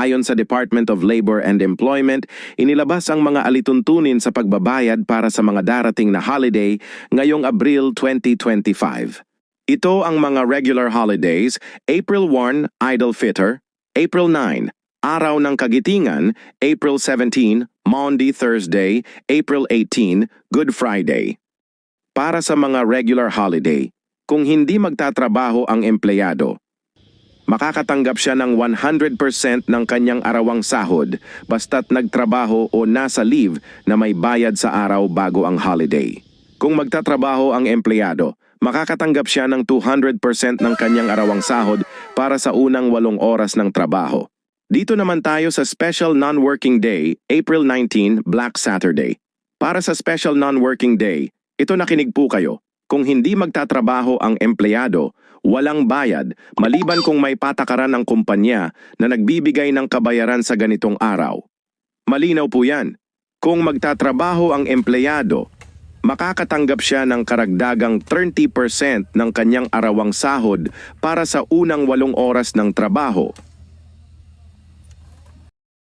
Ayon sa Department of Labor and Employment, inilabas ang mga alituntunin sa pagbabayad para sa mga darating na holiday ngayong Abril 2025. Ito ang mga regular holidays: April 1, Idul Fitr; April 9, Araw ng Kagitingan; April 17, Maundy Thursday; April 18, Good Friday. Para sa mga regular holiday, kung hindi magtatrabaho ang empleyado, makakatanggap siya ng 100% ng kanyang arawang sahod basta't nagtrabaho o nasa leave na may bayad sa araw bago ang holiday. Kung magtatrabaho ang empleyado, makakatanggap siya ng 200% ng kanyang arawang sahod para sa unang 8 oras ng trabaho. Dito naman tayo sa Special Non-Working Day, April 19, Black Saturday. Para sa Special Non-Working Day, ito nakinig po kayo. Kung hindi magtatrabaho ang empleyado, walang bayad maliban kung may patakaran ng kumpanya na nagbibigay ng kabayaran sa ganitong araw. Malinaw po yan. Kung magtatrabaho ang empleyado, makakatanggap siya ng karagdagang 30% ng kanyang arawang sahod para sa unang 8 oras ng trabaho